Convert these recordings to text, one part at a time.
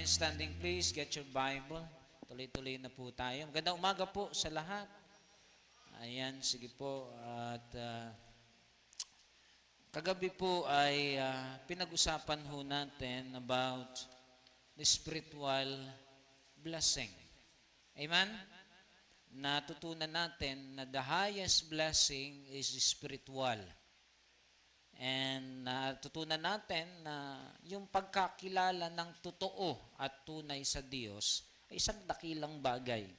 remain standing please. Get your Bible. Tuloy-tuloy na po tayo. Magandang umaga po sa lahat. Ayan, sige po. At kagabi po ay pinag-usapan ho natin about the spiritual blessing. Amen? Natutunan natin na the highest blessing is spiritual. And natutunan natin na yung pagkakilala ng totoo at tunay sa Diyos ay isang dakilang bagay.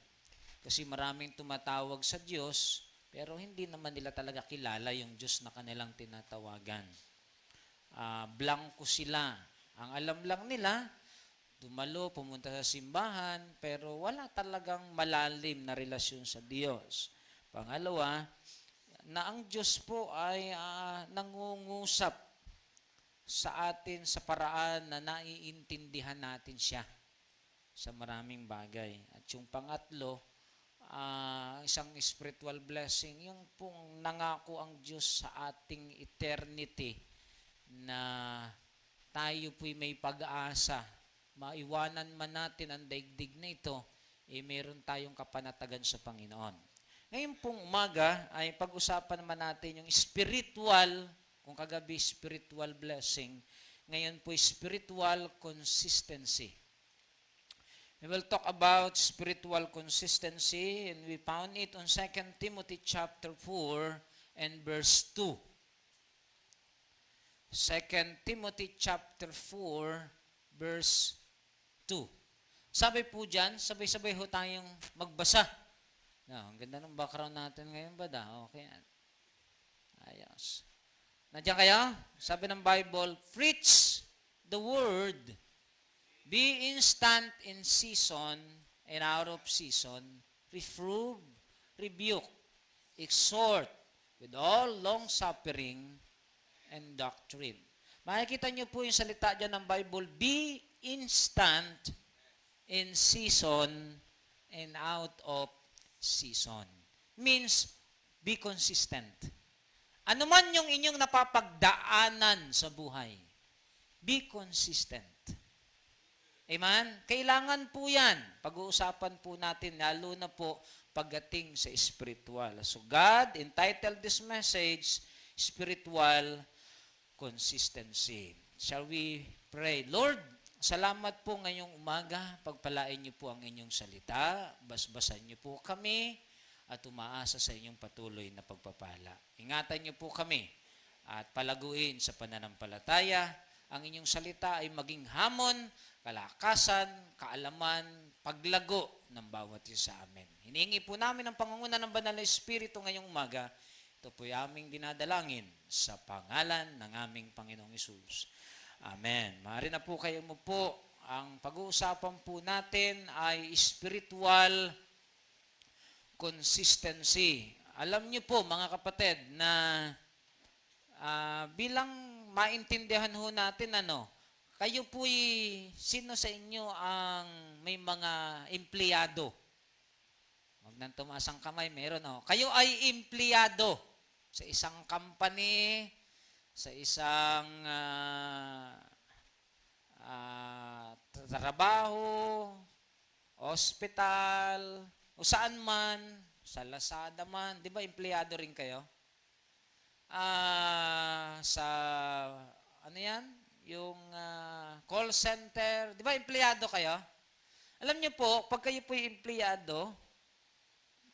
Kasi maraming tumatawag sa Diyos, pero hindi naman nila talaga kilala yung Diyos na kanilang tinatawagan. Blanco sila. Ang alam lang nila, dumalo, pumunta sa simbahan, pero wala talagang malalim na relasyon sa Diyos. Pangalawa, na ang Diyos po ay nangungusap sa atin sa paraan na naiintindihan natin siya sa maraming bagay. At yung pangatlo, isang spiritual blessing, yung pong nangako ang Diyos sa ating eternity na tayo po'y may pag-asa. Maiwanan man natin ang daigdig na ito, meron tayong kapanatagan sa Panginoon. Ngayon pong umaga ay pag-usapan naman natin yung spiritual, kung kagabi spiritual blessing, ngayon po spiritual consistency. We will talk about spiritual consistency and we found it on 2 Timothy chapter 4 and verse 2. 2 Timothy chapter 4 verse 2. Sabi po dyan, sabay-sabay ho tayong magbasa. Ang ganda ng background natin ngayon ba da? Okay. Ayos. Nandiyan kayo? Sabi ng Bible, preach the word, be instant in season and out of season, reprove, rebuke, exhort with all long-suffering and doctrine. Makikita niyo po yung salita dyan ng Bible, be instant in season and out of season. Means, be consistent. Ano man yung inyong napapagdaanan sa buhay, be consistent. Amen? Kailangan po yan. Pag-uusapan po natin, lalo na po pagdating sa spiritual. So God entitled this message, Spiritual Consistency. Shall we pray? Lord, salamat po ngayong umaga. Pagpalain niyo po ang inyong salita. Basbasan niyo po kami at umaasa sa inyong patuloy na pagpapala. Ingatan niyo po kami at palaguin sa pananampalataya. Ang inyong salita ay maging hamon, kalakasan, kaalaman, paglago ng bawat isa sa amin. Hinihingi po namin ang pangunguna ng Banal na Espiritu ngayong umaga. Ito po ay aming dinadalangin sa pangalan ng aming Panginoong Hesus. Amen. Maaari na po kayo mo po. Ang pag-uusapan po natin ay spiritual consistency. Alam niyo po mga kapatid na bilang maintindihan ho natin kayo po'y sino sa inyo ang may mga empleyado? Huwag nang tumaas ang kamay, meron Kayo ay empleyado sa isang company, sa isang trabaho, hospital, o saan man, sa Lazada man, di ba empleyado rin kayo? Sa, ano yan? Yung call center, di ba empleyado kayo? Alam niyo po, pag kayo po yung empleyado,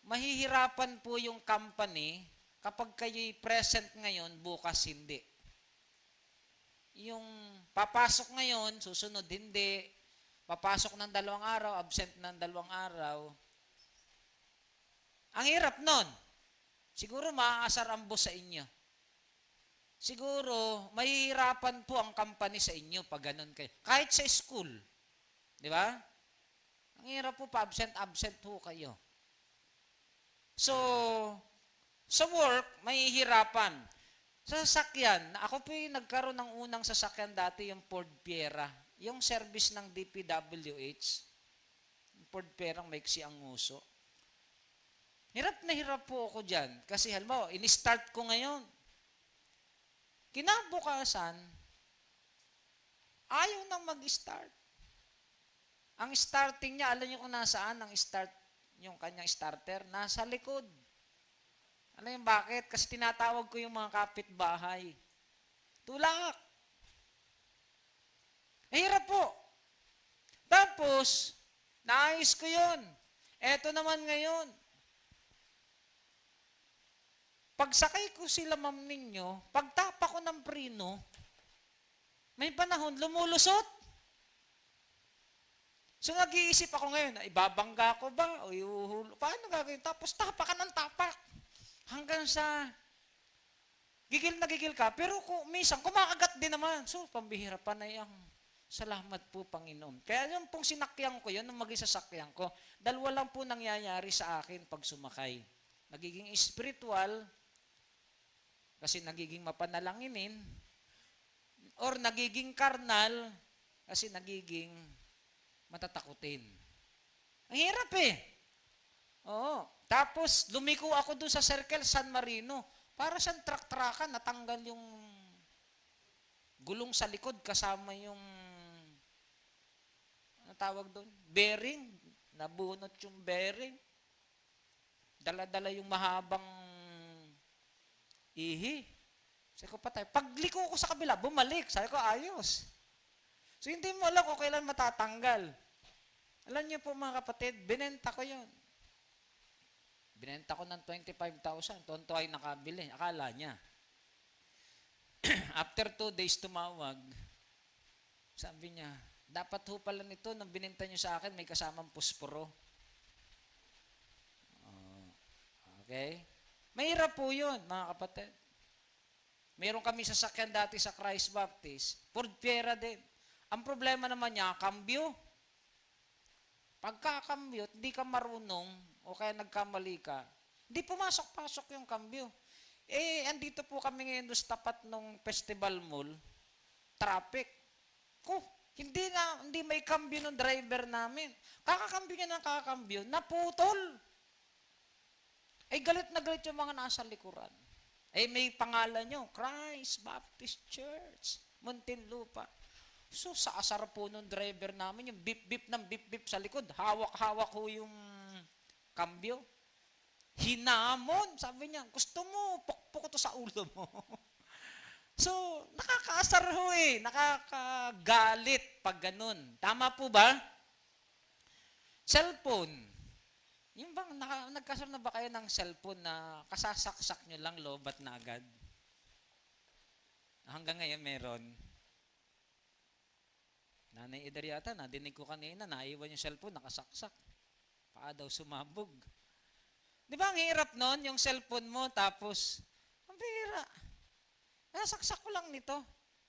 mahihirapan po yung company kapag kayo'y present ngayon, bukas hindi. Yung papasok ngayon, susunod hindi. Papasok ng 2 araw, absent ng 2 araw. Ang hirap nun. Siguro maaasar ang boss sa inyo. Siguro mahihirapan po ang company sa inyo pag ganun kayo. Kahit sa school. Di ba? Ang hirap po pa absent po kayo. So, sa work, mahihirapan. Sa sasakyan, ako po yung nagkaroon ng unang sasakyan dati, yung Ford Fiera. Yung service ng DPWH, yung Ford Fiera, maiksi ang nguso. Hirap na hirap po ako dyan. Kasi halimbawa, in-start ko ngayon. Kinabukasan, ayaw nang mag-start. Ang starting niya, alam niyo kung nasaan ang start, yung kanyang starter? Nasa likod. Alam niyo bakit? Kasi tinatawag ko yung mga kapitbahay. Tulak. Hirap po. Tapos, naayos ko yun. Eto naman ngayon. Pagsakay ko sila ma'am ninyo, pagtapa ko ng preno, may panahon, lumulusot. So nag-iisip ako ngayon, ibabangga ko ba? O iuhulo? Paano gagawin? Tapos tapak ka ng tapak. Hanggang sa gigil na gigil ka. Pero minsan, kumakagat din naman. So, pambihira pa na yung salamat po, Panginoon. Kaya yung pong sinakyan ko yun, nung maging sasakyan ko, dalawa lang po nangyayari sa akin pag sumakay. Nagiging spiritual, kasi nagiging mapanalanginin, or nagiging karnal, kasi nagiging matatakutin. Ang hirap eh. Oo. Tapos, lumiko ako doon sa Circle San Marino. Para siyang truck-truckan, natanggal yung gulong sa likod kasama yung, ano tawag doon? Bearing. Nabunot yung bearing. Dala-dala yung mahabang ihi. Sabi ko, patay. Pagliko ko sa kabila, bumalik. Sabi ko, ayos. So, hindi mo alam kung kailan matatanggal. Alam niyo po mga kapatid, binenta ko yun. Binenta ko ng 25,000. Tonto ay nakabili. Akala niya. After 2 days tumawag, sabi niya, dapat ho pala nito, nang binenta niyo sa akin, may kasamang pusporo. Okay? Mahirap po yun, mga kapatid. Meron kami sasakyan dati sa Christ Baptist. Ford Fiera din. Ang problema naman niya, kambyo. Pagkakambyo, hindi ka marunong, o kaya nagkamali ka, hindi pumasok-pasok yung kambyo. Andito po kami ngayon sa tapat ng Festival Mall, traffic. Hindi may kambyo ng driver namin. Kakakambyo niya ng kakambyo, naputol. Galit na galit yung mga nasa likuran. May pangalan nyo, Christ Baptist Church, Muntinlupa. So, sa asar po nung driver namin, yung bip-bip ng bip-bip sa likod, hawak-hawak ho yung kambyo. Hinamon, sabi niya, gusto mo, pukpuk to sa ulo mo. So, nakakaasar ho nakakagalit pag ganun. Tama po ba? Cellphone. Yung bang, nagkasar na ba kayo ng cellphone na kasasaksak nyo lang, lobat na agad? Hanggang ngayon meron. Nanay Eder yata, nadinig ko kanina, naiwan yung cellphone, nakasaksak. Paa daw sumabog. Di ba ang hirap nun, yung cellphone mo, tapos, ang bihira. Nasaksak ko lang nito.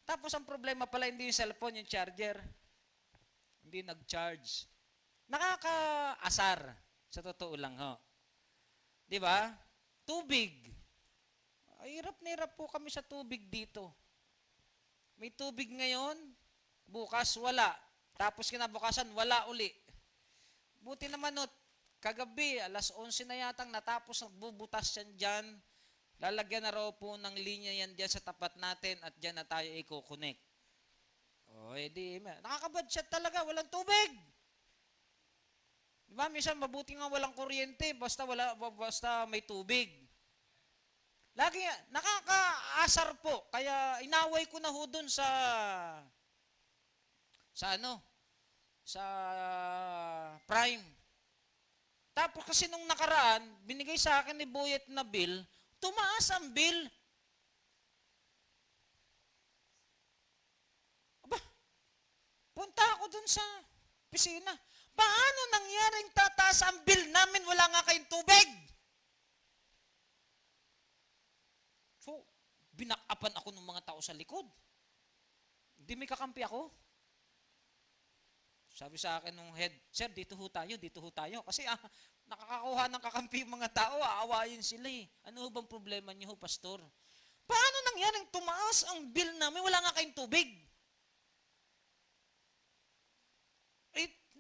Tapos ang problema pala, hindi yung cellphone, yung charger. Hindi nag-charge. Nakakaasar. Sa totoo lang, ho. Di ba? Tubig. Hirap na hirap po kami sa tubig dito. May tubig ngayon, bukas wala. Tapos kinabukasan, wala uli. Buti naman, kagabi, alas 11 na yatang natapos, nagbubutas yan dyan. Lalagyan na raw po ng linya yan dyan sa tapat natin at dyan na tayo i-connect. Nakakabad siya talaga, walang tubig. Diba, minsan mabuti nga walang kuryente, basta may tubig. Lagi, nakakaasar po. Kaya inaway ko na ho dun sa Prime. Tapos kasi nung nakaraan, binigay sa akin ni Boyet na bill, tumaas ang bill. Aba, punta ako dun sa opisina. Paano nangyaring tataas ang bill namin, wala nga kayong tubig? So, binakapan ako ng mga tao sa likod. Hindi may kakampi ako. Sabi sa akin nung head, sir, dito ho tayo. Kasi nakakakuha ng kakampi yung mga tao, aawayin sila eh. Ano bang problema niyo, pastor? Paano nangyaring tumaas ang bill namin, wala nga kayong tubig?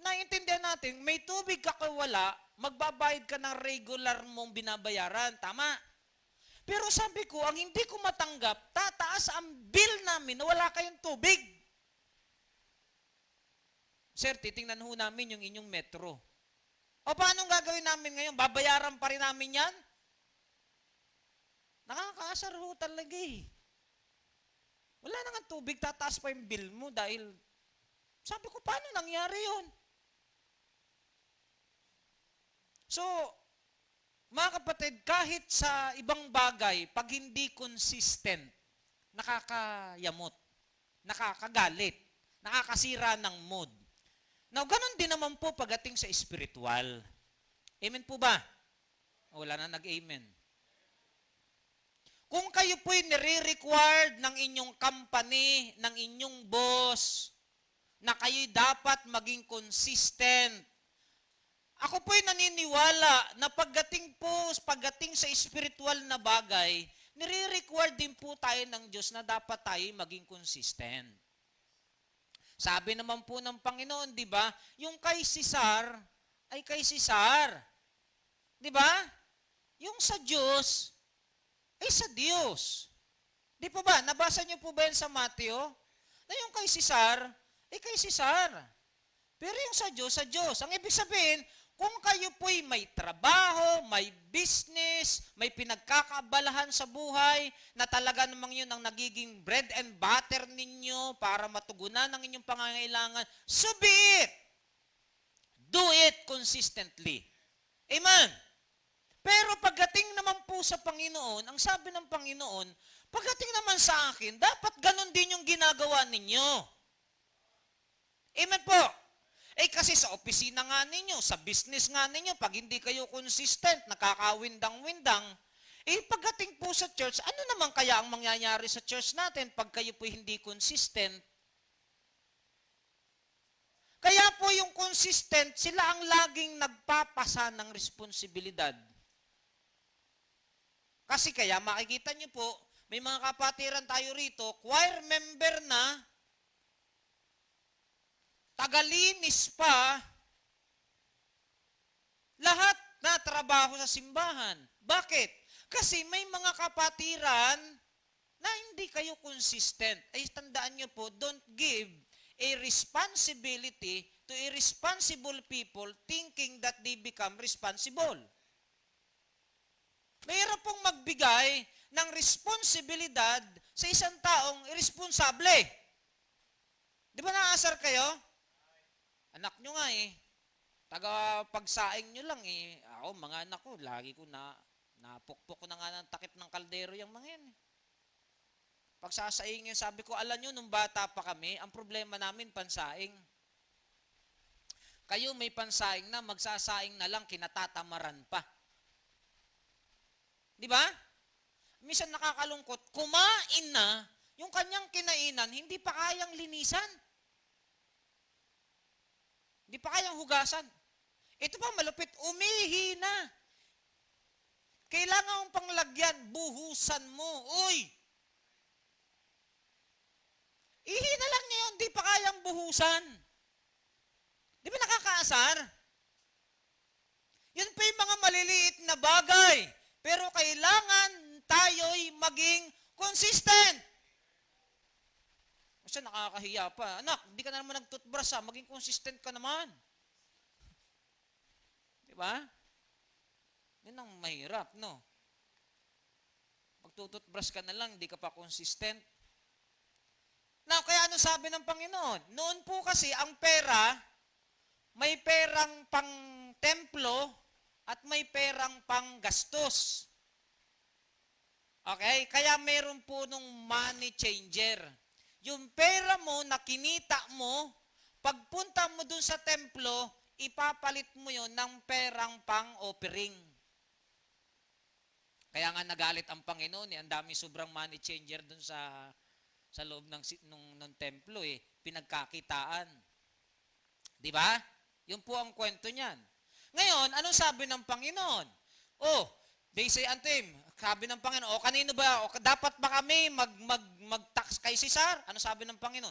Naiintindihan natin, may tubig ka wala, magbabayad ka ng regular mong binabayaran. Tama? Pero sabi ko, ang hindi ko matanggap, tataas ang bill namin na wala kayong tubig. Sir, titingnan ho namin yung inyong metro. O paano gagawin namin ngayon? Babayaran pa rin namin yan? Nakakaasar ho talaga eh. Wala na nga tubig, tataas pa yung bill mo dahil sabi ko, paano nangyari yun? So, mga kapatid, kahit sa ibang bagay, pag hindi consistent, nakakayamot, nakakagalit, nakakasira ng mood. Now, ganun din naman po pagdating sa spiritual. Amen po ba? Wala na nag-amen. Kung kayo po'y nire-required ng inyong company, ng inyong boss, na kayo'y dapat maging consistent, ako po'y naniniwala na pagdating sa spiritual na bagay, nire-require din po tayo ng Diyos na dapat tayo maging consistent. Sabi naman po ng Panginoon, di ba? Yung kay Cesar ay kay Cesar. Di ba? Yung sa Diyos ay sa Diyos. Di po ba? Nabasa niyo po ba yan sa Mateo? Na yung kay Cesar ay kay Cesar. Pero yung sa Diyos, sa Diyos. Ang ibig sabihin, kung kayo po'y may trabaho, may business, may pinagkakaabalahan sa buhay, na talaga namang yun ang nagiging bread and butter ninyo para matugunan ang inyong pangangailangan, so be it. Do it consistently. Amen. Pero pagdating naman po sa Panginoon, ang sabi ng Panginoon, pagdating naman sa akin, dapat ganun din yung ginagawa ninyo. Amen po. Kasi sa opisina nga ninyo, sa business nga ninyo, pag hindi kayo consistent, nakakawindang-windang, pagdating po sa church, ano naman kaya ang mangyayari sa church natin pag kayo po hindi consistent? Kaya po yung consistent, sila ang laging nagpapasa ng responsibilidad. Kasi kaya makikita nyo po, may mga kapatiran tayo rito, choir member na, tagalinis pa, lahat na trabaho sa simbahan. Bakit? Kasi may mga kapatiran na hindi kayo consistent. Tandaan nyo po, don't give a responsibility to irresponsible people thinking that they become responsible. Mayroon pong magbigay ng responsibilidad sa isang taong irresponsable. Di ba naasar kayo? Anak nyo nga taga-pagsaing nyo lang Ako, mga anak ko, lagi ko napukpok ko na nga ng takip ng kaldero yung mga yan. Pagsasaing yun, sabi ko, alam nyo, nung bata pa kami, ang problema namin, pansaing. Kayo may pansaing na, magsasaing na lang, kinatatamaran pa. Di ba? Minsan nakakalungkot, kumain na, yung kanyang kinainan, hindi pa kayang linisan. Hindi pa kayang hugasan. Ito pa malupit, umihi na. Kailangan mong panglagyan, buhusan mo. Uy! Ihi na lang niya yun, hindi pa kayang buhusan. Di ba nakakaasar? Yan pa yung mga maliliit na bagay. Pero kailangan tayo'y maging consistent. Kasi nakakahiya pa. Anak, hindi ka na naman nag-toothbrush maging consistent ka naman. Di ba? Yan ang mahirap, no? Magtututbrush ka na lang, hindi ka pa consistent. Now, kaya ano sabi ng Panginoon? Noon po kasi ang pera, may perang pang templo at may perang pang gastos. Okay? Kaya meron po nung money changer. Yung pera mo na kinita mo, pagpunta mo dun sa templo, ipapalit mo yon ng perang pang-offering. Kaya nga nagalit ang Panginoon, ang dami sobrang money changer dun sa loob ng templo, pinagkakitaan. Di ba? Yun po ang kwento niyan. Ngayon, anong sabi ng Panginoon? They say unto him, sabi ng Panginoon, kanino ba, dapat ba kami mag-tax kay Cesar? Ano sabi ng Panginoon?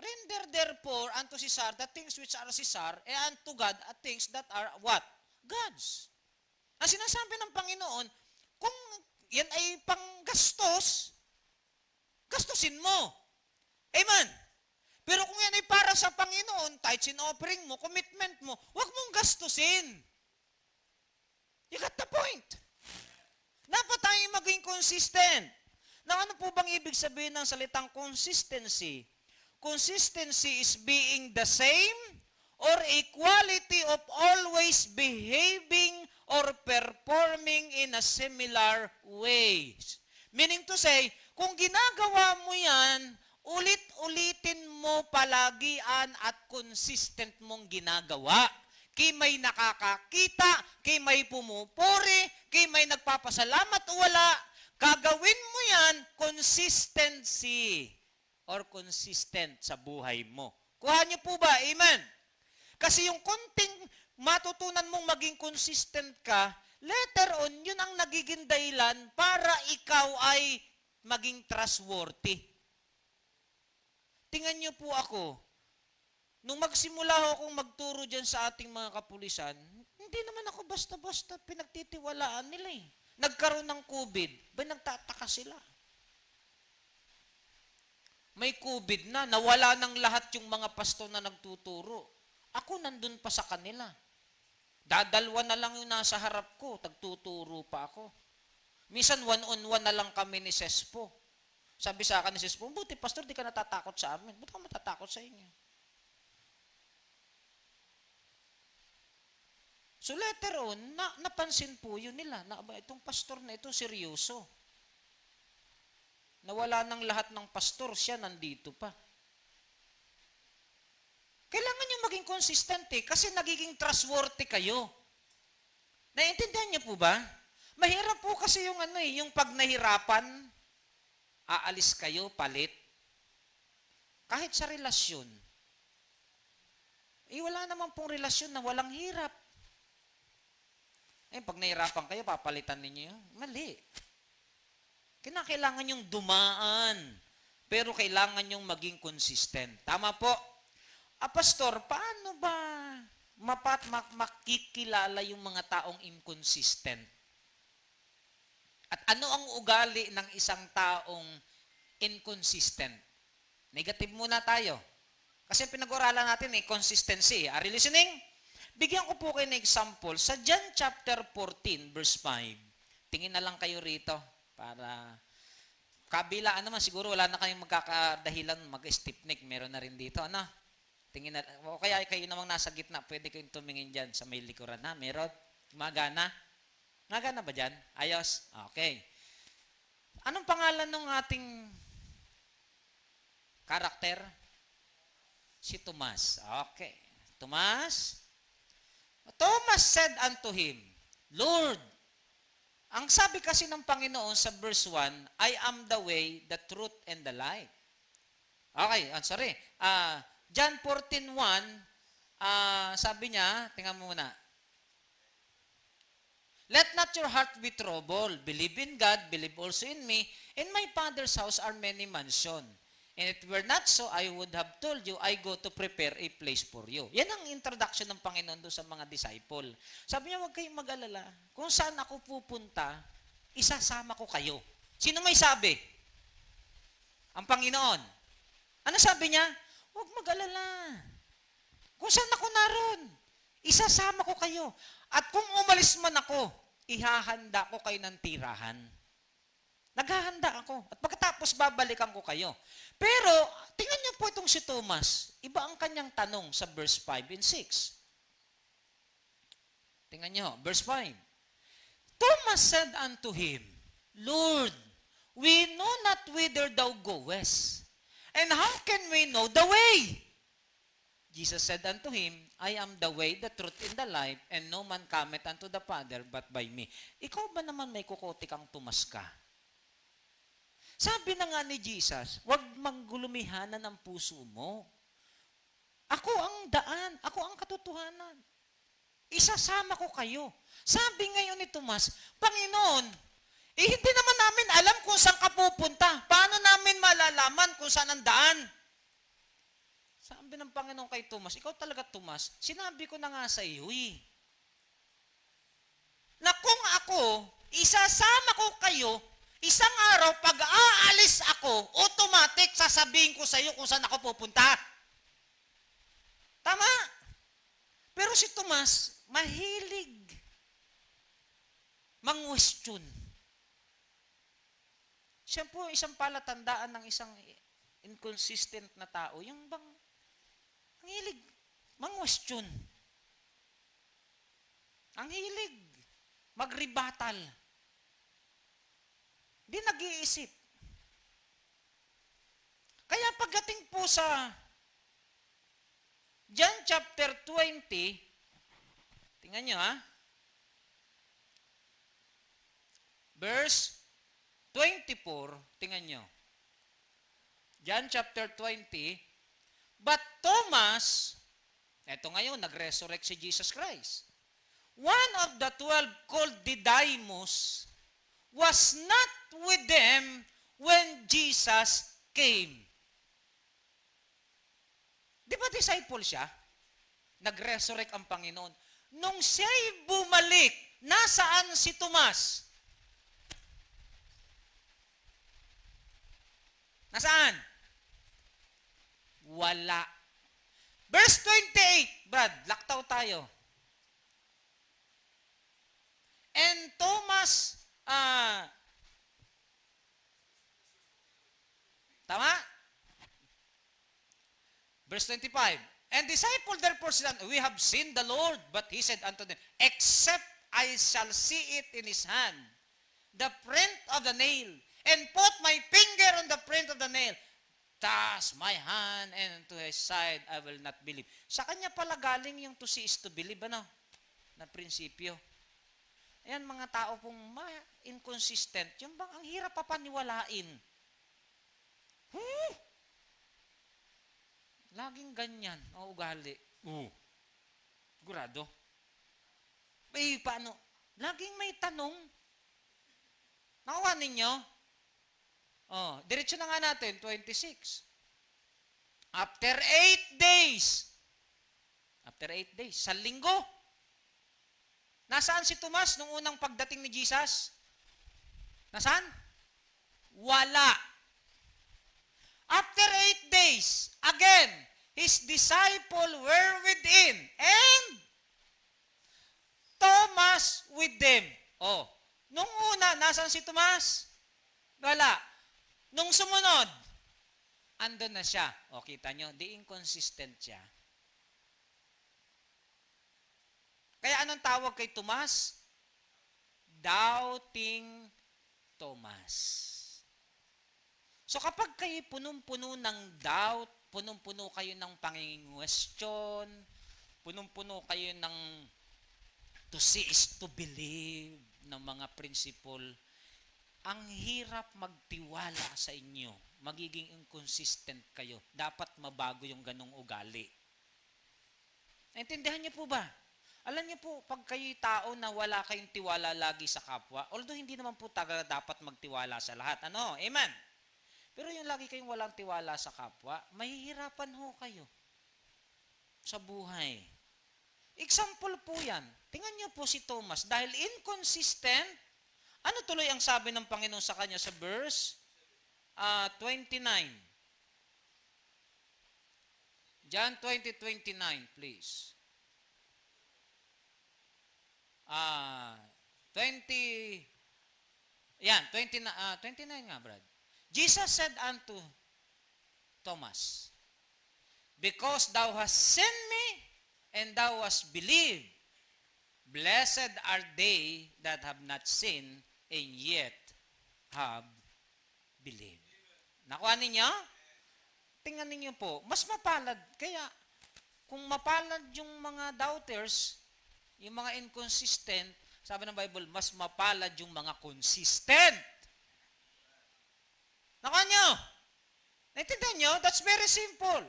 Render therefore unto Cesar the things which are Cesar, and unto God the things that are what? God's. Ang sinasabi ng Panginoon, kung yan ay panggastos, gastusin mo. Amen. Pero kung yan ay para sa Panginoon, tithes and offering mo, commitment mo, huwag mong gastusin. You got the point. Dapat tayo maging consistent. Now, ano po bang ibig sabihin ng salitang consistency? Consistency is being the same or a quality of always behaving or performing in a similar ways. Meaning to say, kung ginagawa mo yan, ulit-ulitin mo palagian at consistent mong ginagawa. Kay may nakakakita, kay may pumupuri, kay may nagpapasalamat o wala, gagawin mo yan consistency or consistent sa buhay mo. Kuha niyo po ba? Amen? Kasi yung konting matutunan mong maging consistent ka, later on, yun ang nagiging dahilan para ikaw ay maging trustworthy. Tingnan niyo po ako, nung magsimula akong magturo dyan sa ating mga kapulisan, hindi naman ako basta-basta pinagtitiwalaan nila eh. Nagkaroon ng COVID, ba nagtataka sila? May COVID na, nawala ng lahat yung mga pastor na nagtuturo. Ako nandun pa sa kanila. Dadalwa na lang yung nasa harap ko, tagtuturo pa ako. Minsan one-on-one na lang kami ni Sespo. Sabi sa akin ni Sespo, buti pastor, di ka natatakot sa amin. Buti ka matatakot sa inyo. So later on, napansin po yun nila, na itong pastor na ito, seryoso. Nawala ng lahat ng pastor, siya nandito pa. Kailangan nyo maging consistent kasi nagiging trustworthy kayo. Naiintindihan niyo po ba? Mahirap po kasi yung yung pag nahirapan, aalis kayo, palit. Kahit sa relasyon. Wala naman pong relasyon na walang hirap. Pag nahirapan kayo, papalitan ninyo yun. Mali. Kailangan yung dumaan. Pero kailangan yung maging consistent. Tama po. Pastor, paano ba makikilala yung mga taong inconsistent? At ano ang ugali ng isang taong inconsistent? Negative muna tayo. Kasi pinag-oralan natin consistency. Are you listening? Bigyan ko po kayo ng example. Sa John chapter 14, verse 5. Tingin na lang kayo rito para kabilaan naman. Siguro wala na kayong magkakadahilan mag-stipnik. Meron na rin dito. Ano? Tingin na, o kaya kayo namang nasa gitna. Pwede kayong tumingin dyan sa may likuran. Ha? Meron? Magana? Magana ba dyan? Ayos? Okay. Anong pangalan ng ating karakter? Si Tomas. Okay. Tomas said unto him, Lord, ang sabi kasi ng Panginoon sa verse 1, I am the way, the truth, and the life. Okay, sorry. John 14:1, sabi niya, tingnan mo muna, let not your heart be troubled. Believe in God, believe also in me. In my Father's house are many mansions. And if it were not so, I would have told you, I go to prepare a place for you. Yan ang introduction ng Panginoon doon sa mga disciple. Sabi niya, huwag kayong mag-alala. Kung saan ako pupunta, isasama ko kayo. Sino may sabi? Ang Panginoon. Ano sabi niya? Huwag mag-alala. Kung saan ako naroon, isasama ko kayo. At kung umalis man ako, ihahanda ko kayo ng tirahan. Naghahanda ako. At pagkatapos, babalikan ko kayo. Pero, tingnan niyo po itong si Thomas. Iba ang kanyang tanong sa verse 5 and 6. Tingnan niyo, verse 5. Thomas said unto him, Lord, we know not whither thou goest, and how can we know the way? Jesus said unto him, I am the way, the truth, and the life, and no man cometh unto the Father but by me. Ikaw ba naman may kukote kang Tomas ka? Sabi na nga ni Jesus, huwag manggulumihanan ang puso mo. Ako ang daan, ako ang katotohanan. Isasama ko kayo. Sabi ngayon ni Tomas, Panginoon, hindi naman namin alam kung saan ka pupunta. Paano namin malalaman kung saan ang daan? Sabi ng Panginoon kay Tomas, ikaw talaga Tomas, sinabi ko na nga sa iyo na kung ako, isasama ko kayo, isang araw, pag aalis ako, automatic sasabihin ko sa iyo kung saan ako pupunta. Pero si Tomas, mahilig mangwestiyon. Siya po isang palatandaan ng isang inconsistent na tao. Yung bang ang hilig mangwestiyon. Ang hilig magribatal. Di nag-iisip. Kaya pagdating po sa John chapter 20, tingnan nyo verse 24, tingnan nyo. John chapter 20, but Thomas, eto ngayon, nag-resurrect si Jesus Christ. One of the 12 called Didymus was not with them when Jesus came. Di ba disciple siya? Nag-resurrect ang Panginoon. Nung siya'y bumalik, nasaan si Tomas? Nasaan? Wala. Verse 28, Brad, laktaw tayo. And Thomas, tama? Verse 25, and disciple therefore said, we have seen the Lord, but he said unto them, except I shall see it in his hand, the print of the nail, and put my finger on the print of the nail, thus my hand and to his side I will not believe. Sa kanya pala galing yung to see is to believe, ano? Na prinsipyo. Ayan, mga tao pong inconsistent, yung bang ang hirap papaniwalain. Laging ganyan ang ugali. Sigurado. Paano? Laging may tanong. Nakuha ninyo? Diretso na nga natin, 26. After 8 days, sa linggo, nasaan si Tomas nung unang pagdating ni Jesus? Nasaan? Wala. After 8 days, again, his disciple were within, and Thomas with them. Nung una, nasaan si Tomas? Wala. Nung sumunod, andun na siya. Kita nyo, di inconsistent siya. Kaya anong tawag kay Tomas? Doubting Thomas. So kapag kayo punong-puno ng doubt, punong-puno kayo ng pangingwestiyon, punong-puno kayo ng to see is to believe ng mga principle, ang hirap magtiwala sa inyo. Magiging inconsistent kayo. Dapat mabago yung ganong ugali. Naintindihan niyo po ba? Alam niyo po, pag kayo'y tao na wala kayong tiwala lagi sa kapwa, although hindi naman po talaga dapat magtiwala sa lahat. Ano? Amen? Pero yung lagi kayong walang tiwala sa kapwa, mahihirapan ho kayo sa buhay. Example po yan. Tingnan niyo po si Thomas. Dahil inconsistent, ano tuloy ang sabi ng Panginoon sa kanya sa verse 29? John 20:29, please. 29 nga, Brad. Jesus said unto Thomas, because thou hast seen me, and thou hast believed, blessed are they that have not seen, and yet have believed. Nakuha ninyo? Tingnan ninyo po, mas mapalad. Kaya, kung mapalad yung mga doubters, yung mga inconsistent, sabi ng Bible, mas mapalad yung mga consistent. Nakuha nyo? Naintindihan nyo? That's very simple.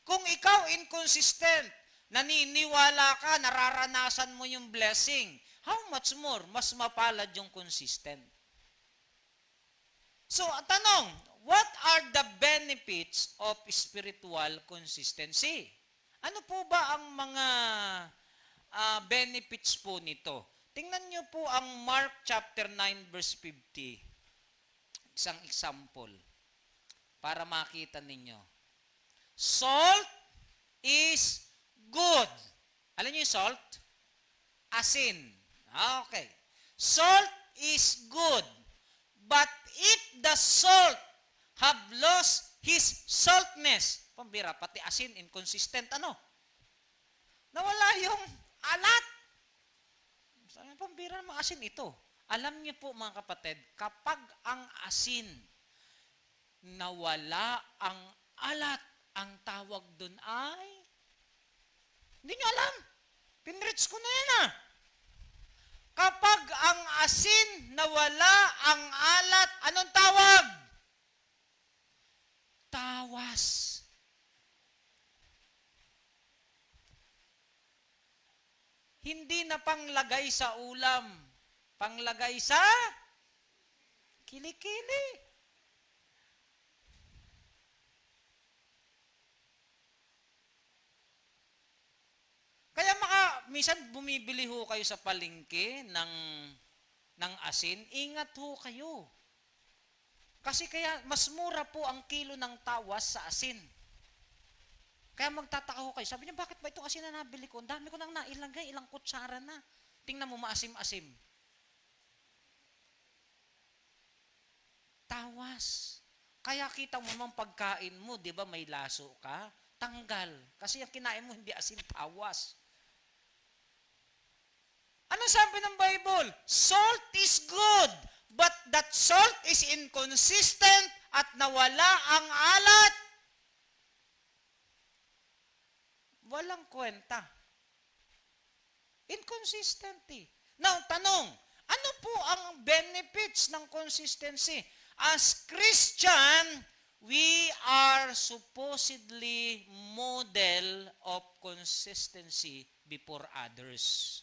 Kung ikaw inconsistent, naniniwala ka, nararanasan mo yung blessing, how much more, mas mapalad yung consistent. So, tanong, what are the benefits of spiritual consistency? Ano po ba ang mga benefits po nito? Tingnan nyo po ang Mark chapter 9 verse 50. Isang example para makita ninyo. Salt is good. Alam niyo yung salt? Asin. Okay. Salt is good. But if the salt have lost his saltness, pambira, pati asin, inconsistent, ano? Nawala yung alat. Sabi, pambira naman asin ito. Alam niyo po mga kapatid, kapag ang asin nawala ang alat, ang tawag dun ay, hindi niyo alam. Pinrich ko na yan ah. Kapag ang asin nawala ang alat, anong tawag? Tawas. Hindi na panglagay sa ulam, panglagay sa kilikili. Kaya minsan bumibili ho kayo sa palengke ng asin, ingat ho kayo. Kasi kaya mas mura po ang kilo ng tawas sa asin. Kaya magtataka ho kayo. Sabi niya, bakit ba itong asin na nabili ko? Ang dami ko nang nailagay, ilang kutsara na. Tingnan mo, maasim-asim. Tawas. Kaya kita mo mang pagkain mo, di ba may laso ka? Tanggal. Kasi ang kinain mo hindi asin, tawas. Ano sabi ng Bible? Salt is good, but that salt is inconsistent at nawala ang alat. Walang kwenta. Inconsistency. Now, tanong, ano po ang benefits ng consistency? As Christian, we are supposedly model of consistency before others.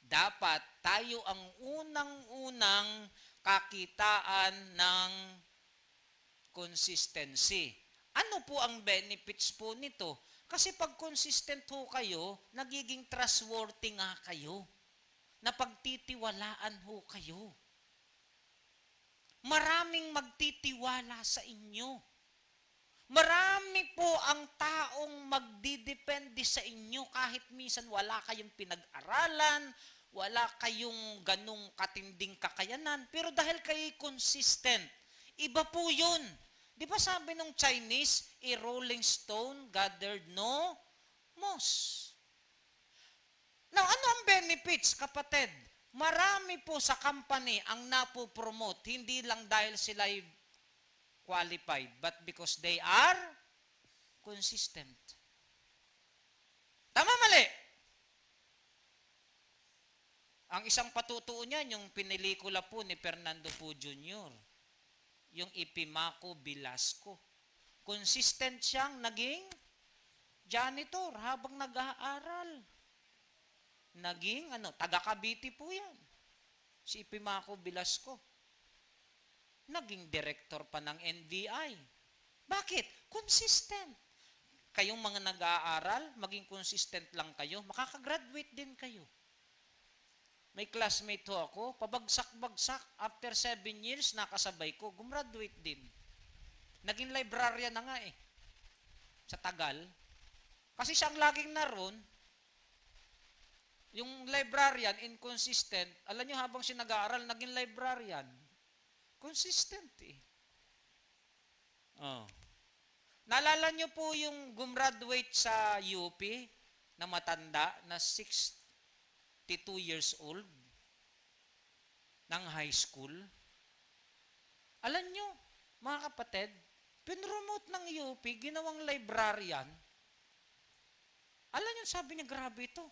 Dapat tayo ang unang-unang kakitaan ng consistency. Ano po ang benefits po nito? Kasi pag consistent ho kayo, nagiging trustworthy nga kayo. Napagtitiwalaan ho kayo. Maraming magtitiwala sa inyo. Marami po ang taong magdidepende sa inyo kahit minsan wala kayong pinag-aralan, wala kayong ganong katinding kakayanan, pero dahil kayo consistent, iba po yun. Di ba sabi ng Chinese, a rolling stone gathered no moss. Now, ano ang benefits, kapatid? Marami po sa company ang napopromote, hindi lang dahil sila'y qualified, but because they are consistent. Tama, mali? Ang isang patutuo niyan, yung pinelikula po ni Fernando Po Jr., yung Ipimako Velasco. Consistent siyang naging janitor habang nag-aaral. Naging, taga-Cavite po yan. Si Ipimako Velasco. Naging director pa ng NBI. Bakit? Consistent. Kayong mga nag-aaral, maging consistent lang kayo, makakagraduate din kayo. May classmate ho ako, pabagsak-bagsak, after 7 years, nakasabay ko, gumraduate din. Naging librarian na nga eh. Sa Tagal. Kasi siyang laging naroon, yung librarian, inconsistent, alam niyo habang siya nag-aaral, naging librarian. Consistent eh. Oh. Naalala niyo po yung gumraduate sa UP na matanda na 62 years old ng high school? Alam niyo, mga kapatid, pinromote ng UP, ginawang librarian. Alam niyo, sabi niya, grabe ito.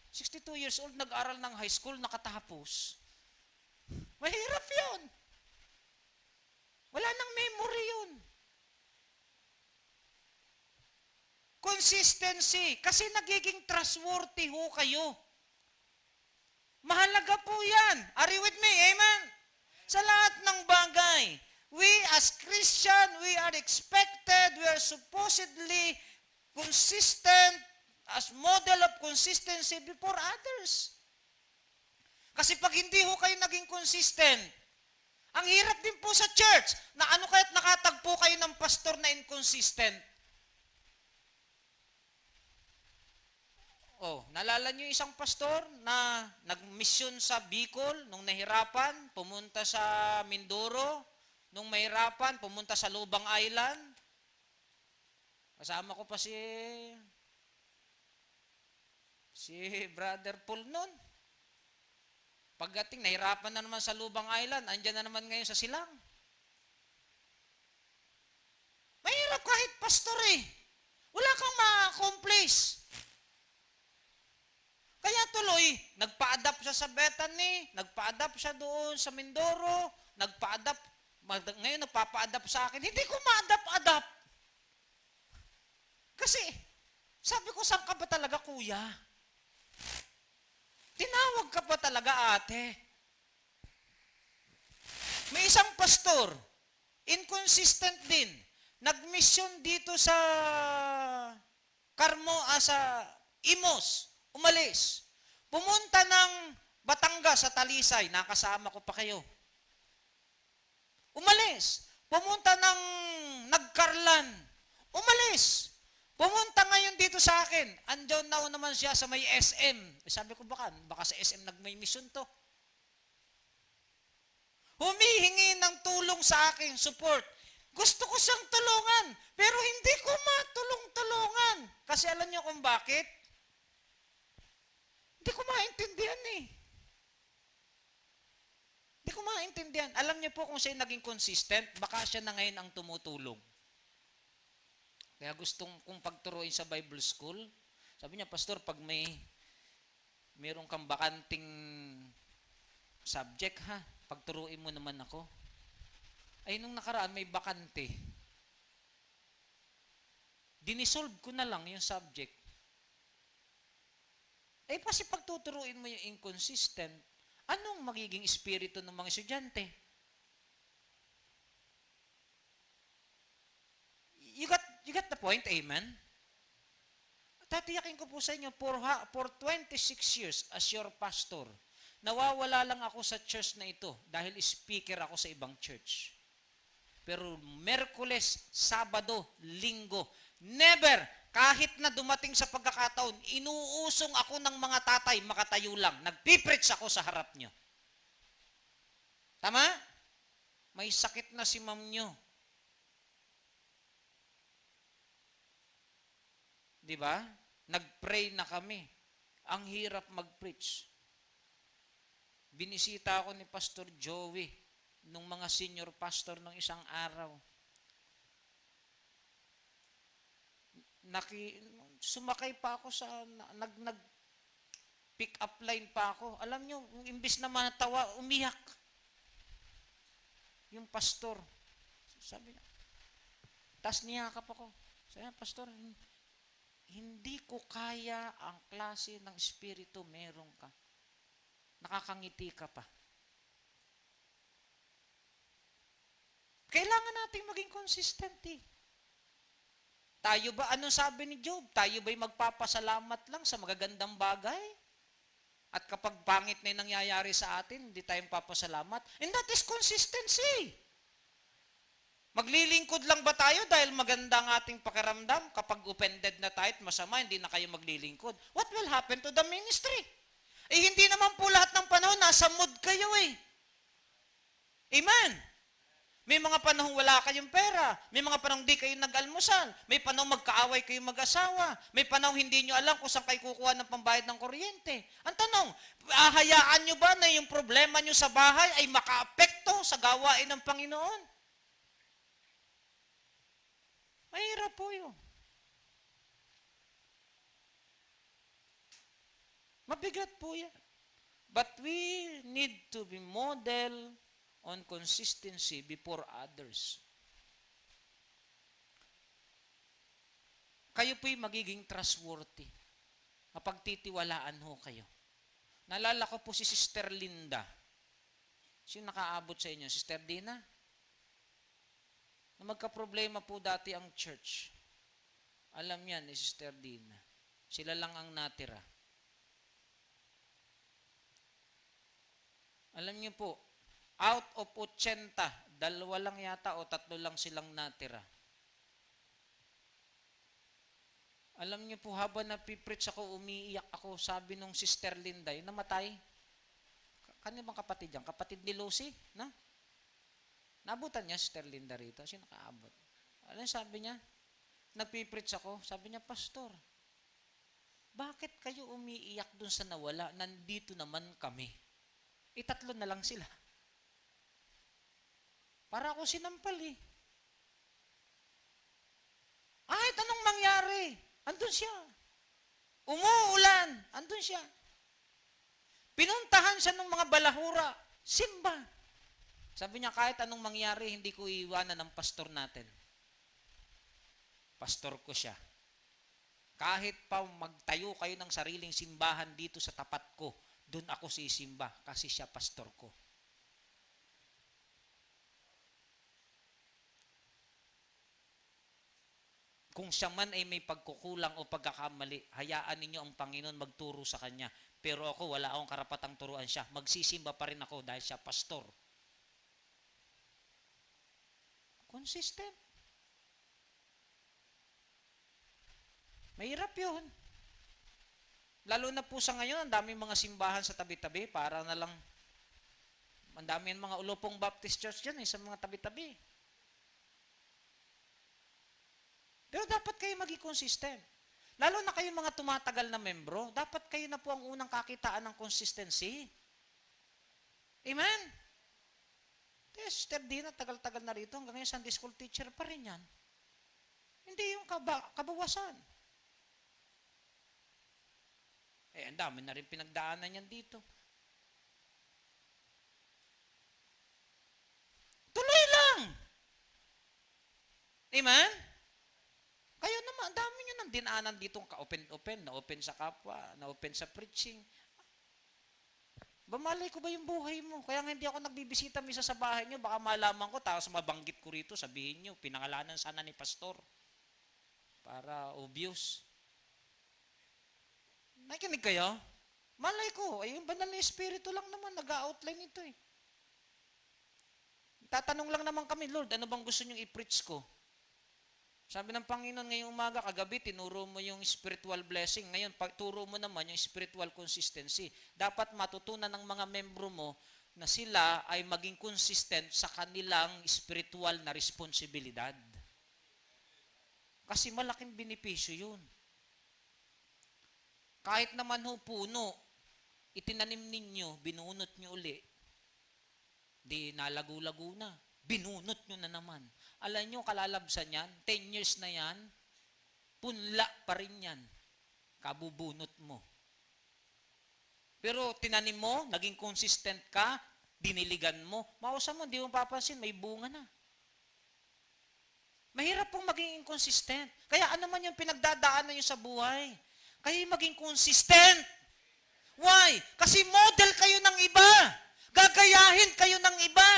62 years old, nag-aral ng high school, nakatapos. Mahirap yun. Wala nang memory yun. Consistency. Kasi nagiging trustworthy ho kayo. Mahalaga po yan. Are you with me? Amen? Sa lahat ng bagay, we as Christian, we are expected, we are supposedly consistent as model of consistency before others. Kasi pag hindi ho kayo naging consistent, ang hirap din po sa church na ano kaya't nakatagpo kayo ng pastor na inconsistent. Oh, nalala niyo isang pastor na nag-mission sa Bicol nung nahirapan, pumunta sa Mindoro, nung mahirapan, pumunta sa Lubang Island. Kasama ko pa si Brother Paul noon. Pagdating, nahirapan na naman sa Lubang Island, andyan na naman ngayon sa Silang. Mahirap kahit pastor eh. Wala kang ma-accomplish. Kaya tuloy, nagpa-adapt siya sa Bethany, nagpa-adapt siya doon sa Mindoro, ngayon nagpapa-adapt sa akin. Hindi ko ma-adapt-adapt. Kasi, sabi ko, saan ka ba talaga, kuya? Tinawag ka ba talaga, ate? May isang pastor, inconsistent din, nag-mission dito sa sa Imos, umalis. Pumunta ng Batangas sa Talisay, nakasama ko pa kayo. Umalis. Pumunta ng Nagkarlan, umalis. Pumunta ngayon dito sa akin, andyan na naman siya sa may SM. Sabi ko, baka sa SM nagmay mission to. Humihingi ng tulong sa akin, support. Gusto ko siyang tulungan, pero hindi ko matulong-tulungan. Kasi alam niyo kung bakit? Hindi ko maintindihan eh. Hindi ko maintindihan. Alam niyo po kung siya naging consistent, baka siya na ngayon ang tumutulong. Kaya gustong kong pagturuin sa Bible School, sabi niya, Pastor, pag mayroong kang bakanting subject ha, pagturuin mo naman ako. Ay, nung nakaraan may bakante. Dinisolve ko na lang yung subject. Eh, kasi pagtuturuin mo yung inconsistent, anong magiging espiritu ng mga estudyante? You got the point, amen? Tatiyakin ko po sa inyo, for 26 years as your pastor, nawawala lang ako sa church na ito dahil speaker ako sa ibang church. Pero Merkules, Sabado, Linggo, never, kahit na dumating sa pagkakataon, inuusong ako ng mga tatay, makatayo lang. Nagpipreach ako sa harap nyo. Tama? May sakit na si ma'am nyo. Di ba? Nag-pray na kami. Ang hirap mag-preach. Binisita ako ni Pastor Joey nung mga senior pastor ng isang araw. Sumakay pa ako sa nag-pick up line pa ako. Alam nyo, imbis na matawa, umiyak. Yung pastor. Sabi niya, tas niyakap ako. Sabi niya, Pastor, hindi ko kaya ang klase ng espiritu meron ka. Nakakangiti ka pa. Kailangan nating maging consistent eh. Tayo ba, anong sabi ni Job? Tayo ba'y magpapasalamat lang sa magagandang bagay? At kapag pangit na yung nangyayari sa atin, hindi tayo papasalamat? And that is consistency. Maglilingkod lang ba tayo dahil maganda ang ating pakiramdam? Kapag offended na tayo at masama, hindi na kayo maglilingkod. What will happen to the ministry? Eh, hindi naman po lahat ng panahon, nasa mood kayo eh. Amen? May mga panahon wala kayong pera. May mga panahon di kayo nag-almusal. May panahon magkaaway kayo mag-asawa. May panahon hindi nyo alam kung saan kayo kukuha ng pambayad ng kuryente. Ang tanong, ahayaan nyo ba na yung problema nyo sa bahay ay makaapekto sa gawain ng Panginoon? Mahirap po yun. Mabigat po yan. But we need to be model on consistency before others. Kayo po'y magiging trustworthy. Mapagtitiwalaan ho kayo. Naalala ko po si Sister Linda. Sino nakaabot sa inyo? Sister Dina? Na magka-problema po dati ang church. Alam yan ni Sister Dina. Sila lang ang natira. Alam niyo po, out of 80, 2 lang yata o 3 lang silang natira. Alam niyo po, habang napipreach ako, umiiyak ako, sabi nung Sister Linday, namatay. Kanino bang kapatid yan? Kapatid ni Lucy? Na? Naabutan niya, Sister Linda rito. Sino nakaabot? Ano sabi niya? Nagpipreach ako. Sabi niya, Pastor, bakit kayo umiiyak dun sa nawala? Nandito naman kami. Itatlo na lang sila. Para ako sinampal eh. Kahit anong mangyari, andun siya. Umuulan, andun siya. Pinuntahan siya ng mga balahura, simba. Sabi niya, kahit anong mangyari, hindi ko iiwanan ng pastor natin. Pastor ko siya. Kahit pa magtayo kayo ng sariling simbahan dito sa tapat ko, doon ako sisimba kasi siya pastor ko. Kung siya man ay may pagkukulang o pagkakamali, hayaan ninyo ang Panginoon magturo sa kanya. Pero ako, wala akong karapatang turuan siya. Magsisimba pa rin ako dahil siya pastor. Consistent. Mahirap yun. Lalo na po sa ngayon, ang daming mga simbahan sa tabi-tabi, para na lang, ang daming mga Ulupong Baptist Church dyan sa mga tabi-tabi. Pero dapat kayo maging consistent. Lalo na kayo mga tumatagal na membro, dapat kayo na po ang unang kakitaan ng consistency. Amen? Sister Dina, tagal-tagal na rito, hanggang ngayon Sunday school teacher pa rin yan. Hindi yung kabawasan. Ang dami na rin pinagdaanan yan dito. Tuloy lang! Amen? Kayo naman, ang dami nyo ng dinaanan dito ka-open-open, na-open sa kapwa, na-open sa preaching. Bamalay ko ba yung buhay mo? Kaya nga hindi ako nagbibisita misa sa bahay nyo, baka malaman ko, tapos mabanggit ko rito, sabihin nyo, pinangalanan sana ni pastor. Para obvious. Nakikinig kayo? Malay ko, ay yung banal na espiritu lang naman, nag-outline ito eh. Tatanong lang naman kami, Lord, ano bang gusto nyong i-preach ko? Sabi ng Panginoon ngayong umaga, kagabi, tinuro mo yung spiritual blessing. Ngayon, turo mo naman yung spiritual consistency. Dapat matutunan ng mga membro mo na sila ay maging consistent sa kanilang spiritual na responsibilidad. Kasi malaking benepisyo yun. Kahit naman ho puno, itinanim ninyo, binunot nyo uli, di nalago-lago na. Binunot nyo na naman. Alam nyo, kalalabsan yan, 10 years na yan, punla pa rin yan. Kabubunot mo. Pero tinanim mo, naging consistent ka, diniligan mo, mausa mo, di mo papansin, may bunga na. Mahirap pong maging inconsistent. Kaya ano man yung pinagdadaanan nyo sa buhay, kayo maging consistent. Why? Kasi model kayo ng iba. Gagayahin kayo ng iba.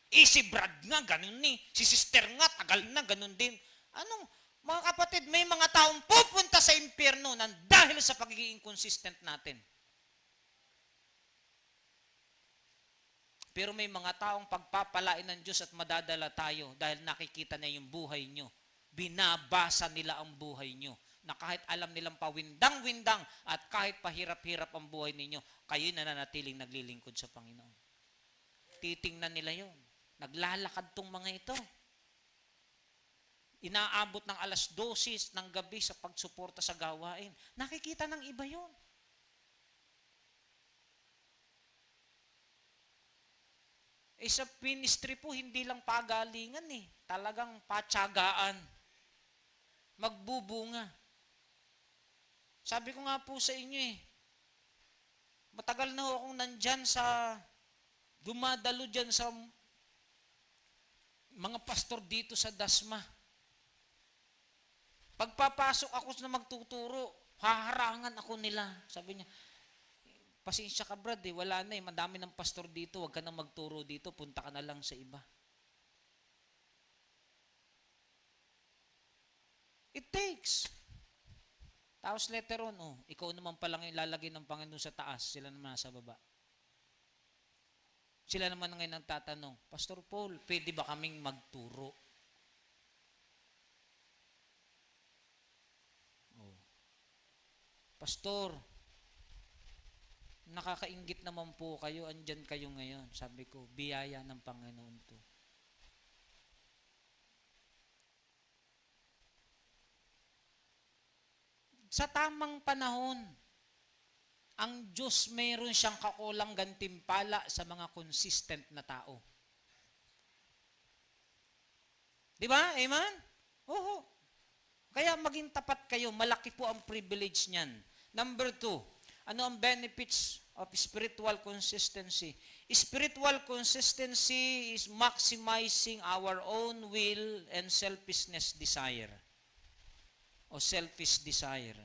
Si Brad nga, ganun ni. Si sister nga, tagal na, ganun din. Anong, mga kapatid, may mga taong pupunta sa impyerno nang dahil sa pagiging inconsistent natin. Pero may mga taong pagpapalain ng Diyos at madadala tayo dahil nakikita na yung buhay nyo. Binabasa nila ang buhay nyo. Na kahit alam nilang pawindang-windang at kahit pahirap-hirap ang buhay ninyo, kayo nananatiling naglilingkod sa Panginoon. Titingnan nila yon. Naglalakad tong mga ito. Inaabot ng alas 12 ng gabi sa pagsuporta sa gawain. Nakikita ng iba yon. Sa ministry po, hindi lang pagalingan eh. Talagang patsagaan. Magbubunga. Sabi ko nga po sa inyo eh, matagal na akong nandyan sa, dumadalo dyan sa mga pastor dito sa Dasma. Pagpapasok ako na magtuturo, haharangan ako nila. Sabi niya, pasensya ka Brad eh, wala na eh, madami ng pastor dito, huwag ka na magturo dito, punta ka na lang sa iba. It takes. Tapos later on, ikaw naman palang ilalagay ng Panginoon sa taas, sila naman nasa baba. Sila naman ngayon nagtatanong, Pastor Paul, pwede ba kaming magturo? Pastor, nakakainggit naman po kayo, andyan kayo ngayon. Sabi ko, biyaya ng Panginoon to. Sa tamang panahon, ang Diyos mayroon siyang kakulang gantimpala sa mga consistent na tao. Di ba? Amen? Oo. Kaya maging tapat kayo, malaki po ang privilege niyan. Number 2, ano ang benefits of spiritual consistency? Spiritual consistency is maximizing our own will and selfishness desire. O selfish desire.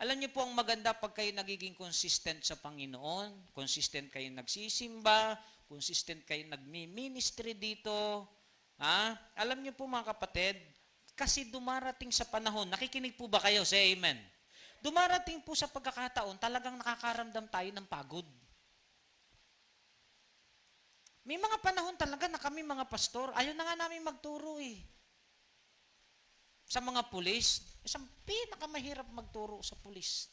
Alam niyo po ang maganda pag kayo nagiging consistent sa Panginoon, consistent kayo nagsisimba, consistent kayo nagmi-ministry dito. Alam niyo po mga kapatid, kasi dumarating sa panahon, nakikinig po ba kayo? Say amen. Dumarating po sa pagkakataon, talagang nakakaramdam tayo ng pagod. May mga panahon talaga na kami mga pastor, ayaw na nga namin magturo eh. Sa mga pulis, isang pinakamahirap magturo sa pulis.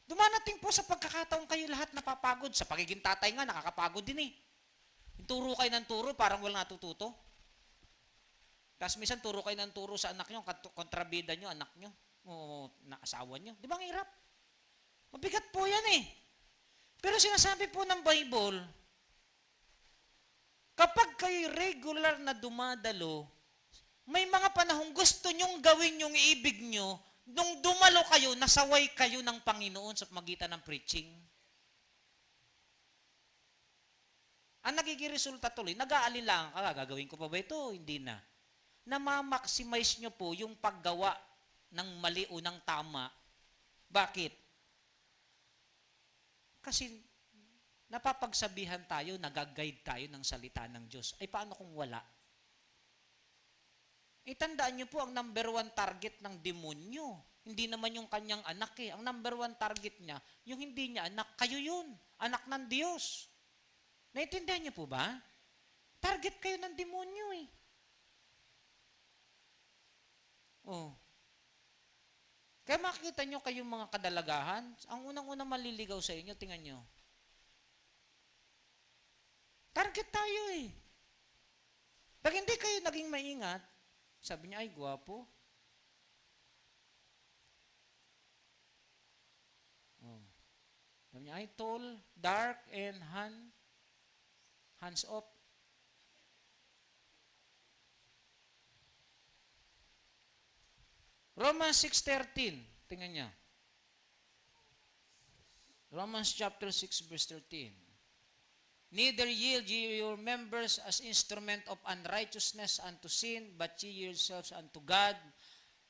Dumarating po sa pagkakataon kayo lahat napapagod. Sa pagiging tatay nga, nakakapagod din eh. Turo kayo ng turo, parang walang natututo. Tapos minsan turo kayo ng turo sa anak nyo, kontrabida nyo, anak nyo, o asawa nyo. Di ba ang hirap? Mabigat po yan eh. Pero sinasabi po ng Bible, kapag kayo regular na dumadalo, may mga panahong gusto nyong gawin yung ibig nyo, nung dumalo kayo, nasaway kayo ng Panginoon sa magitan ng preaching. Ang nagiging resulta tuloy, nag-aalilangan ka, gagawin ko pa ba ito? Hindi na. Namamaximize nyo po yung paggawa ng mali o ng tama. Bakit? Kasi napapagsabihan tayo, nag-guide tayo ng salita ng Diyos. Ay paano kung wala? Itandaan nyo po ang number 1 target ng demonyo. Hindi naman yung kanyang anak eh. Ang number 1 target niya, yung hindi niya anak, kayo yun. Anak ng Diyos. Naintindihan niyo po ba? Target kayo ng demonyo eh. Oh. Kaya makikita nyo kayong mga kadalagahan, ang unang-unang maliligaw sa inyo, tingnan nyo. Target tayo eh. Pag hindi kayo naging maingat, sabi niya, ay, gwapo. Oh. Sabi niya, ay, tall, dark, and hands off. Romans 6:13. Tingnan niya. Romans chapter 6 verse 13. Neither yield ye your members as instrument of unrighteousness unto sin, but ye yourselves unto God,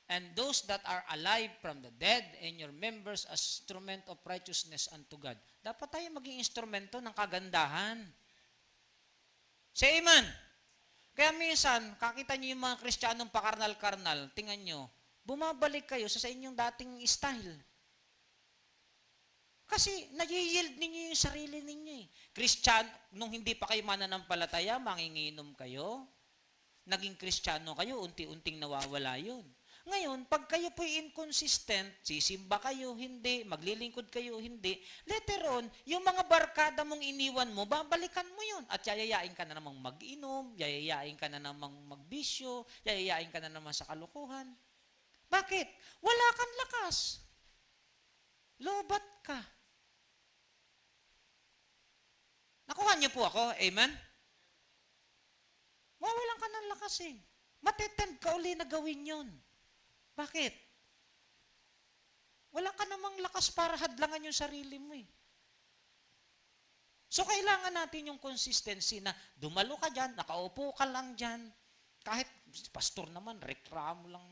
and those that are alive from the dead, and your members as instrument of righteousness unto God. Dapat tayo maging instrumento ng kagandahan. Say amen. Kaya minsan, kakita niyo yung mga Kristiyanong pakarnal-karnal, tingnan niyo, bumabalik kayo sa inyong dating style. Kasi nag-yield ninyo yung sarili ninyo eh. Kristiyano, nung hindi pa kayo mananampalataya, manginginom kayo. Naging Kristiyano kayo, unti-unting nawawala yun. Ngayon, pag kayo po'y inconsistent, sisimba kayo, hindi, maglilingkod kayo, hindi, later on, yung mga barkada mong iniwan mo, babalikan mo yun. At yayayain ka na namang mag-inom, yayayain ka na namang magbisyo, yayayain ka na naman sa kalukuhan. Bakit? Wala kang lakas. Lobat ka. Nakuha niyo po ako? Amen? Mawalan ka ng lakas eh. Matetend ka uli na gawin yun. Bakit? Wala ka namang lakas para hadlangan yung sarili mo eh. So, kailangan natin yung consistency na dumalo ka dyan, nakaupo ka lang dyan. Kahit pastor naman, reklamo lang,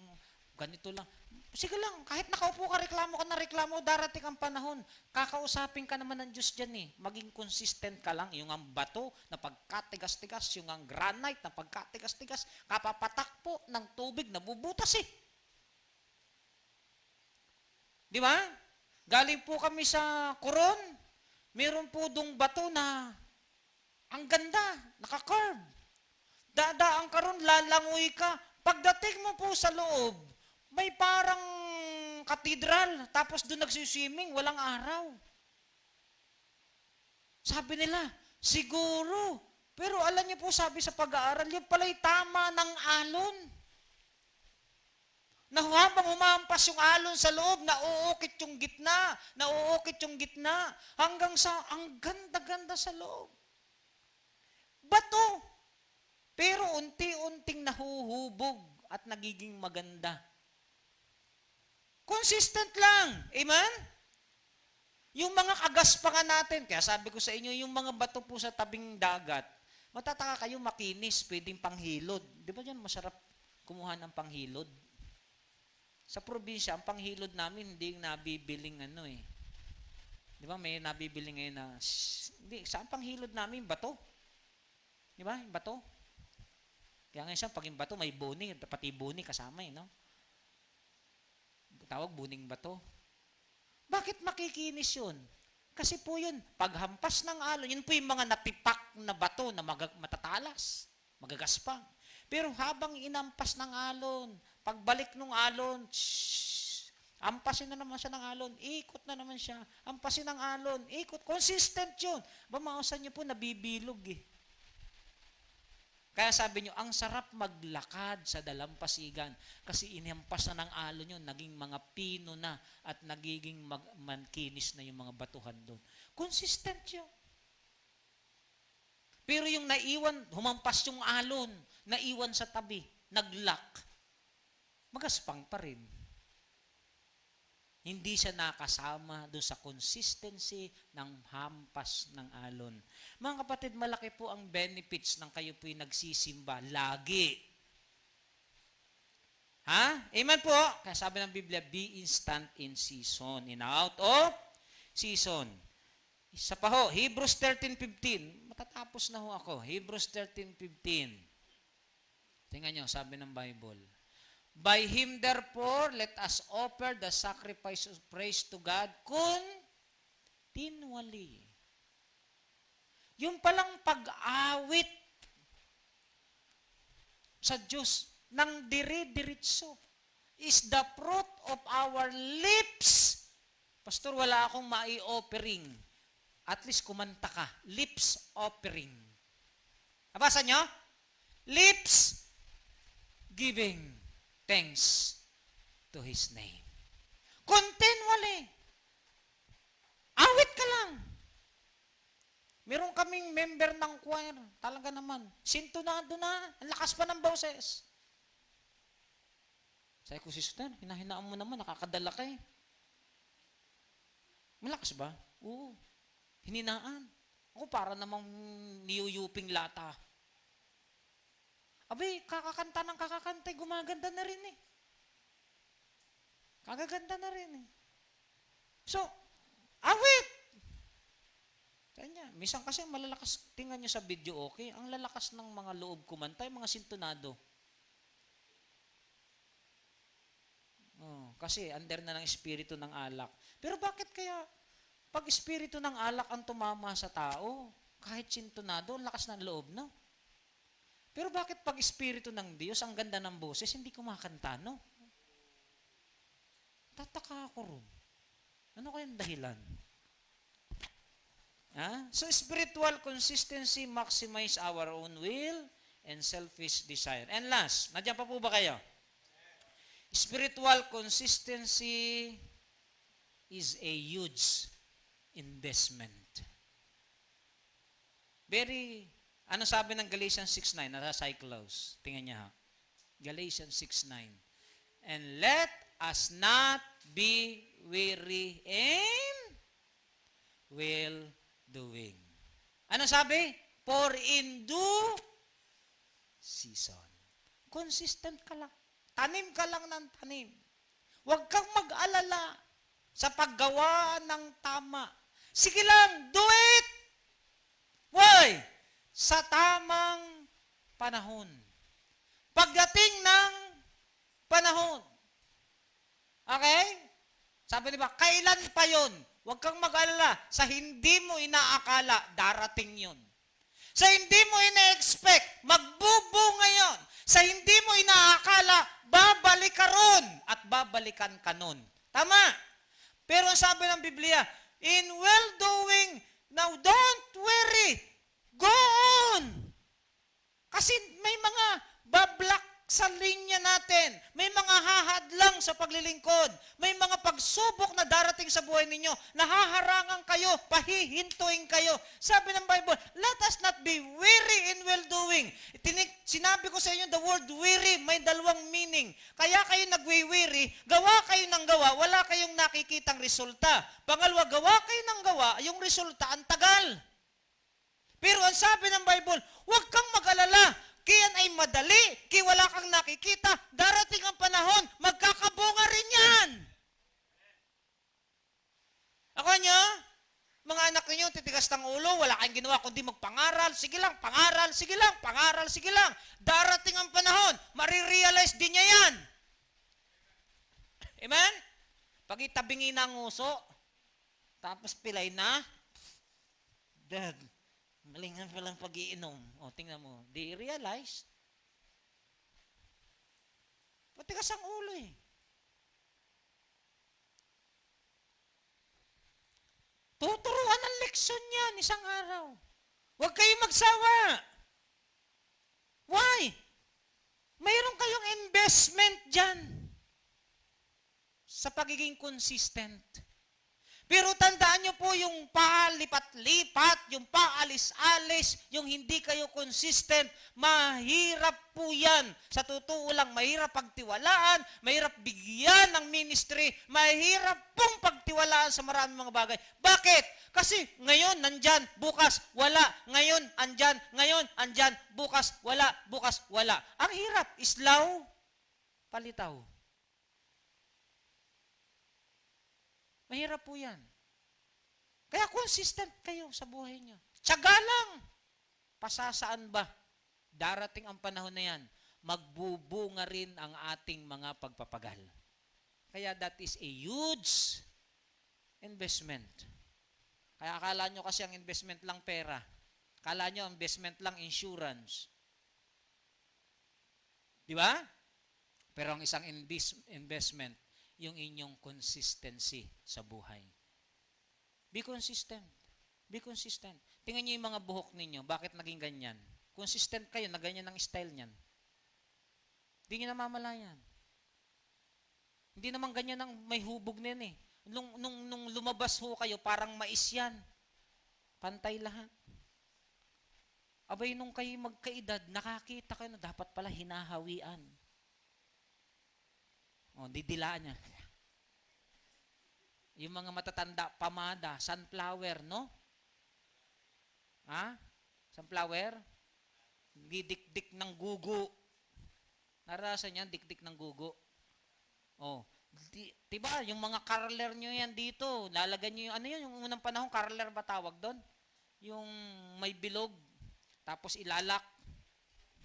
ganito lang. Sige lang, kahit nakaupo ka, reklamo ka na reklamo, darating ang panahon. Kakausapin ka naman ng Diyos dyan eh. Maging consistent ka lang. Yung ang bato na pagkatigas-tigas, yung ang granite na pagkatigas-tigas, kapapatakpo ng tubig na bubutas eh. Di ba? Galing po kami sa Coron. Meron po dong bato na ang ganda, naka-curve. Dadaan ka ron, lalangoy ka. Pagdating mo po sa loob, may parang katedral, tapos doon nagsiswimming, walang araw. Sabi nila, siguro. Pero alam niyo po, sabi sa pag-aaral, yun pala'y tama ng alon. Na habang humampas yung alon sa loob, nauukit yung gitna, hanggang sa, ang ganda-ganda sa loob. Bato. Pero unti-unting nahuhubog at nagiging maganda. Consistent lang. Amen? Yung mga kagaspangan natin, kaya sabi ko sa inyo, yung mga bato po sa tabing dagat, matataka kayo makinis, pwedeng panghilod. Di ba dyan masarap kumuha ng panghilod? Sa probinsya, ang panghilod namin, hindi yung nabibiling Di ba may nabibiling ngayon na, hindi, saan panghilod namin? Bato. Di ba? Yung bato. Kaya ngayon siya, pag yung bato, may buni, pati buni kasama no? Tawag buning bato. Bakit makikinis yun? Kasi po yun, paghampas ng alon, yun po yung mga natipak na bato na matatalas, magagaspang. Pero habang inampas ng alon, pagbalik ng alon, ampasin na naman siya ng alon, ikot na naman siya, ampasin ng alon, ikot, consistent yun. Mausan niyo po, nabibilog Kaya sabi niyo, ang sarap maglakad sa dalampasigan kasi inampas na ng alon yun, naging mga pino na at nagiging mankinis na yung mga batuhan doon. Consistent yun. Pero yung naiwan, humampas yung alon, naiwan sa tabi, naglock, magaspang pa rin. Hindi siya nakasama doon sa consistency ng hampas ng alon. Mga kapatid, malaki po ang benefits ng kayo po'y nagsisimba lagi. Ha? Amen po? Kaya sabi ng Biblia, be instant in season, in out of season. Isa pa ho, Hebrews 13:15. Matatapos na ho ako. Hebrews 13:15. Tingnan nyo, sabi ng Bible. By Him therefore, let us offer the sacrifice of praise to God continually. Yung palang pag-awit sa Diyos ng dire-diretso is the fruit of our lips. Pastor, wala akong mai-offering. At least kumanta ka. Lips offering. Nabasa nyo? Lips giving thanks to His name. Continually. Awit ka lang. Meron kaming member ng choir. Talaga naman. Sintonado na. Ang lakas pa ng boses. Sabi ko, sister, hinahinaan mo naman. Nakakadala ka Malakas ba? Oo. Hininaan. Ako para namang niyuyuping lata. Abay, kakakanta ng kakakanta, gumaganda na rin Kagaganda na rin So, awit! Kanya, minsan kasi malalakas, tingnan nyo sa video okay, ang lalakas ng mga loob kumanta, yung mga sintonado. Kasi under na ng espiritu ng alak. Pero bakit kaya, pag espiritu ng alak ang tumama sa tao, kahit sintonado, lakas ng loob, no? Pero bakit pag espiritu ng Diyos, ang ganda ng boses, hindi kumakanta, no? Tataka ako ron. Ano kayang dahilan? So spiritual consistency maximize our own will and selfish desire. And last, nandiyan pa po ba kayo? Spiritual consistency is a huge investment. Ano sabi ng Galatians 6:9? Nasa cyclos. Tingnan niya ha. Galatians 6:9. And let us not be weary in well doing. Ano sabi? For in due season. Consistent ka lang. Tanim ka lang ng tanim. Huwag kang mag-alala sa paggawa ng tama. Sige lang, do it! Why? Sa tamang panahon. Pagdating ng panahon. Okay? Sabi diba, kailan pa yon? Huwag kang mag-alala. Sa hindi mo inaakala, darating yon. Sa hindi mo ina-expect, magbubunga yon. Sa hindi mo inaakala, babalik ka ron at babalikan ka nun. Tama. Pero ang sabi ng Biblia, in well-doing, now don't worry, go on. Kasi may mga bablak sa linya natin. May mga hahadlang sa paglilingkod. May mga pagsubok na darating sa buhay ninyo. Nahaharangan kayo, pahihintuin kayo. Sabi ng Bible, let us not be weary in well-doing. Sinabi ko sa inyo, the word weary may dalawang meaning. Kaya kayo nagwi-weary, gawa kayo ng gawa, wala kayong nakikitang resulta. Pangalawa, gawa kayo ng gawa, yung resulta ang tagal. Pero ang sabi ng Bible, huwag kang mag-alala. Kiyan ay madali, kaya wala kang nakikita. Darating ang panahon, magkakabunga rin yan. Ako nyo, mga anak ninyo, titigas ng ulo, wala kayong ginawa kundi magpangaral. Sige lang, pangaral, sige lang, pangaral, sige lang. Darating ang panahon, marirealize din niya yan. Amen? Pag itabingi ng uso, tapos pilay na, Dad, malingan palang pag-iinom. O, tingnan mo. Di realize. Matigas ang ulo eh. Tuturuan ang leksyon yan isang araw. Huwag kayong magsawa. Why? Mayroon kayong investment dyan sa pagiging consistent. Pero tandaan nyo po yung palipat-lipat, yung paalis-alis, yung hindi kayo consistent, mahirap po yan. Sa totoo lang, mahirap pagtiwalaan, mahirap bigyan ng ministry, mahirap pong pagtiwalaan sa maraming mga bagay. Bakit? Kasi ngayon, nandyan, bukas, wala. Ngayon, andyan, ngayon, andyan, bukas, wala, bukas, wala. Ang hirap, islaw, palitaw. Mahirap po yan. Kaya consistent kayo sa buhay niyo. Tiyaga lang. Pasasaan ba? Darating ang panahon na yan, magbubunga rin ang ating mga pagpapagal. Kaya that is a huge investment. Kaya akala nyo kasi ang investment lang pera. Akala nyo ang investment lang insurance. Di ba? Pero ang isang investment, yung inyong consistency sa buhay. Be consistent. Be consistent. Tingnan niyo yung mga buhok ninyo. Bakit naging ganyan? Consistent kayo na ganyan ang style niyan. Hindi niyo namamalayan. Hindi naman ganyan ang may hubog na yan eh. Nung lumabas ho kayo, parang mais yan. Pantay lahat. Abay, nung kayo magkaedad, nakakita kayo na dapat pala hinahawian. O, didilaan niya. Yung mga matatanda, pamada, sunflower, no? Ha? Sunflower? Didikdik ng gugo. Narasa niya, dikdik ng gugo. Oh, diba, yung mga curler nyo yan dito, lalagyan nyo yung, ano yun, yung unang panahon, curler ba tawag doon? Yung may bilog, tapos ilalak.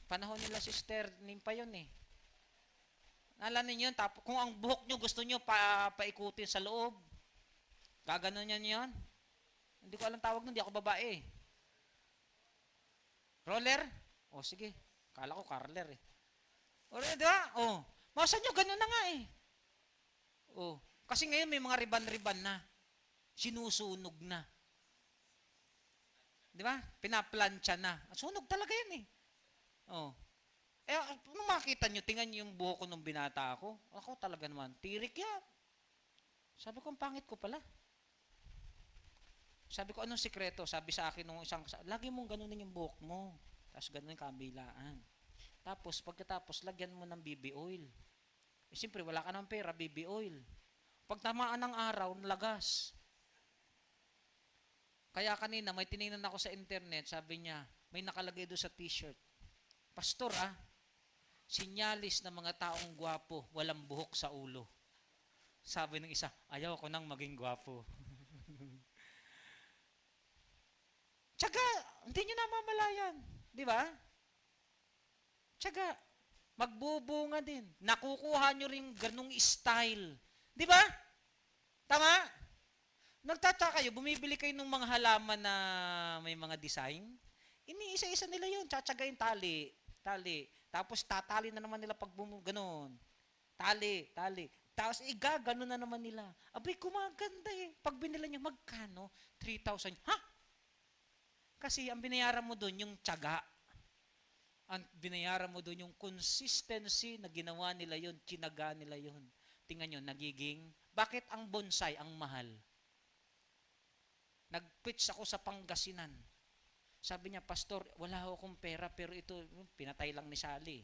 Panahon nila Sister Nimpa yun eh. Alam niyo yun, kung ang buhok nyo gusto nyo paikutin sa loob, gaganon yan yun. Hindi ko alam tawag nun, hindi ako babae. Roller? O sige, kala ko curler eh. O diba? O, masa nyo, ganon na nga eh. O, kasi ngayon may mga riban-riban na. Sinusunog na. Diba? Pinaplansya na. Sunog talaga yan eh. O. Eh, nung makita nyo, tingnan nyo yung buhok ko nung binata ako. Ako talaga naman, tirik yan. Sabi ko, ang pangit ko pala. Sabi ko, anong sikreto? Sabi sa akin nung isang, lagi mong ganunin yung buhok mo. Tapos ganunin kabilaan. Tapos, pagkatapos, lagyan mo ng BB oil. Eh, siyempre, wala ka ng pera, BB oil. Pag tamaan ng araw, lagas. Kaya kanina, may tinignan ako sa internet, sabi niya, may nakalagay doon sa t-shirt. Pastor, sinyalis ng mga taong gwapo, walang buhok sa ulo. Sabi ng isa, ayaw ko nang maging gwapo. Tiyaga, hindi nyo namamalayan. Di ba? Tiyaga, magbubunga din. Nakukuha nyo rin ganung style. Di ba? Tama? Nagtataka kayo, bumibili kayo ng mga halaman na may mga design. Iniisa-isa nila yun. Tsatsagayin tali. Tapos tatali na naman nila pag ganun. Tali. 3,000, gano'n na naman nila. Abay, kumaganda eh. Pag binila niya, magkano? 3,000. Ha? Kasi ang binayaran mo doon, yung tiyaga. Ang binayaran mo doon, yung consistency na ginawa nila yun, tinaga nila yun. Tingnan nyo, nagiging, bakit ang bonsai ang mahal? Nag-preach ako sa Pangasinan. Sabi niya, Pastor, wala akong pera, pero ito, pinatay lang ni Sally.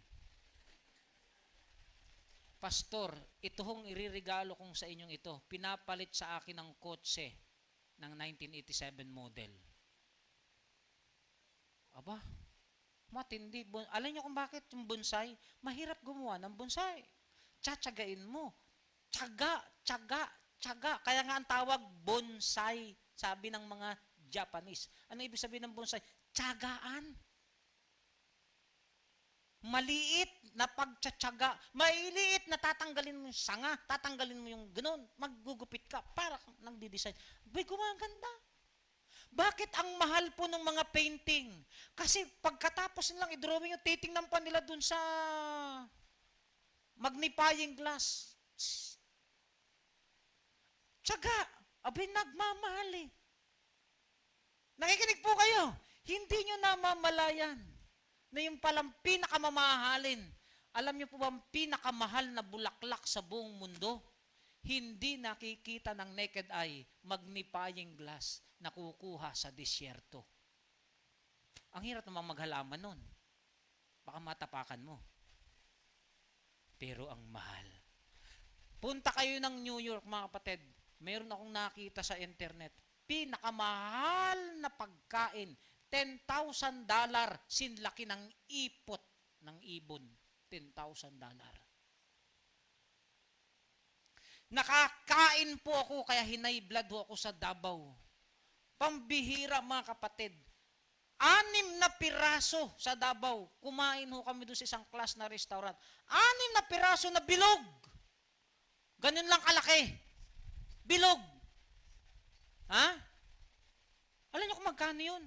Pastor, ito hong iririgalo kong sa inyong ito. Pinapalit sa akin ng kotse ng 1987 model. Aba, matindi. Alam niyo kung bakit yung bonsai? Mahirap gumawa ng bonsai. Tsatsagain mo. Tsaga, tsaga, tsaga. Kaya nga ang tawag bonsai, sabi ng mga Japanese. Ano ibig sabihin ng bonsai? Tsagaan. Maliit na pagtsatsaga. Mailiit na tatanggalin mo yung sanga, tatanggalin mo yung ganun, maggugupit ka para kang nagdi-design. Bay, gumaganda. Bakit ang mahal po ng mga painting? Kasi pagkatapos nilang i-drawing yung titingnan pa nila dun sa magnifying glass. Tsaga. Abay, nagmamahal eh. Nakikinig po kayo. Hindi nyo namamalayan na yung palang pinakamamahalin. Alam niyo po ba ang pinakamahal na bulaklak sa buong mundo? Hindi nakikita ng naked eye, magnifying glass na kukuha sa disyerto. Ang hirap namang maghalaman nun. Baka matapakan mo. Pero ang mahal. Punta kayo ng New York, mga kapatid. Mayroon akong nakita sa internet. Pinakamahal na pagkain. $10,000 sinlaki ng ipot ng ibon. $10,000. Nakakain po ako, kaya hinay blood ho ako sa Davao. Pambihira, mga kapatid. 6 na piraso sa Davao. Kumain ho kami doon sa isang class na restaurant. 6 na piraso na bilog. Ganun lang kalaki. Bilog. Ha? Alam niyo kung magkano yun?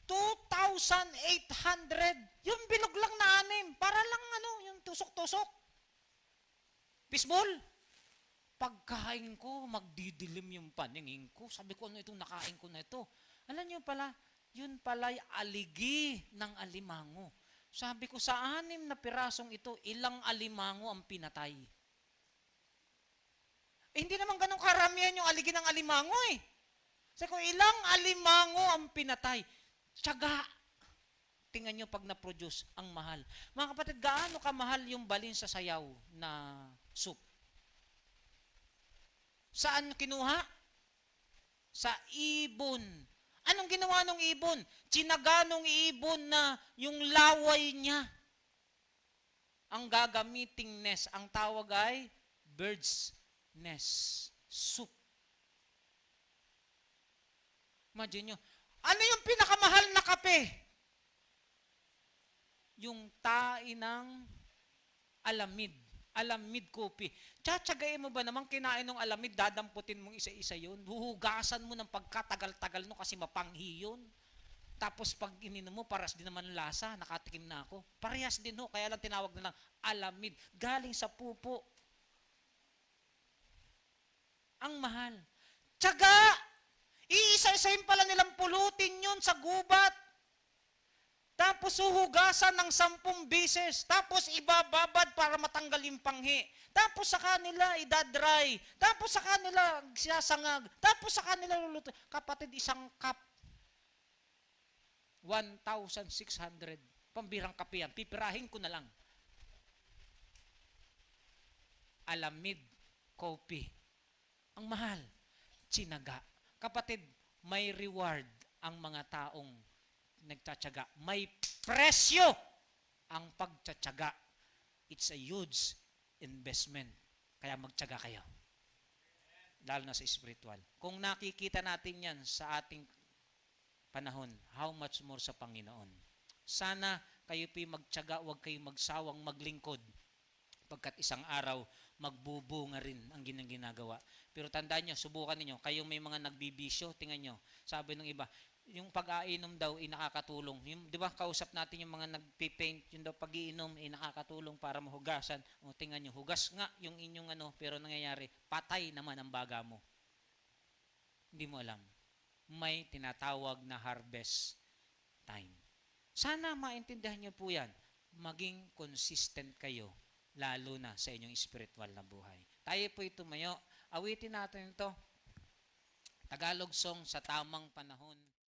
2,800. Yung bilog lang na 6. Para lang yung tusok-tusok. Fishball. Pagkain ko, magdidilim yung paningin ko. Sabi ko, ano itong nakain ko na ito? Alam niyo pala, yun pala'y aligi ng alimango. Sabi ko, sa 6 na pirasong ito, ilang alimango ang pinatay? Hindi naman ganun karamihan yung aligi ng alimango eh. Sabi ko, ilang alimango ang pinatay? Tiyaga. Tingnan nyo pag na-produce, ang mahal. Mga kapatid, gaano kamahal yung balin sa sayaw na soup? Saan kinuha? Sa ibon. Anong ginawa ng ibon? Tsinaga ng ibon na yung laway niya. Ang gagamiting nest, ang tawag ay bird's nest soup. Imagine nyo, ano yung pinakamahal na kape? Yung tae ng alamid. Alamid coffee. Tsatsagain mo ba naman kinain ng alamid, dadamputin mong isa-isa yun? Huhugasan mo ng pagkatagal-tagal no kasi mapanghi yun. Tapos pag ininom mo, paras din naman lasa. Nakatikim na ako. Parehas din ho, kaya lang tinawag na lang alamid. Galing sa pupo. Ang mahal. Tsaga! Iisa-isahin pala nilang pulutin yun sa gubat. Tapos huhugasan ng 10 beses. Tapos ibababad para matanggal yung panghi. Tapos sa kanila idadry. Tapos sa kanila siyasangag. Tapos sa kanila luluto. Kapatid, isang cup. 1,600. Pambirang kape yan. Pipirahin ko na lang. Alamid coffee. Ang mahal. Tsinaga. Kapatid, may reward ang mga taong nagtsatsaga. May presyo ang pagtsatsaga. It's a huge investment. Kaya magtsaga kayo. Lalo na sa spiritual. Kung nakikita natin yan sa ating panahon, how much more sa Panginoon. Sana kayo po'y magtsaga, huwag kayong magsawang maglingkod. Pagkat isang araw, magbubunga rin ang ginagawa. Pero tandaan nyo, subukan ninyo, kayong may mga nagbibisyo, tingnan nyo, sabi ng iba, yung pag-ainom daw nakakatulong. Yung, 'di ba kausap natin yung mga nagpi-paint, yung daw pag-iinom nakakatulong para mahugasan. O tingnan niyo, hugas nga yung inyong pero nangyayari, patay naman ang baga mo. Hindi mo alam. May tinatawag na harvest time. Sana maintindihan niyo po 'yan. Maging consistent kayo lalo na sa inyong spiritual na buhay. Tayo po'y tumayo. Awitin natin ito. Tagalog song sa tamang panahon.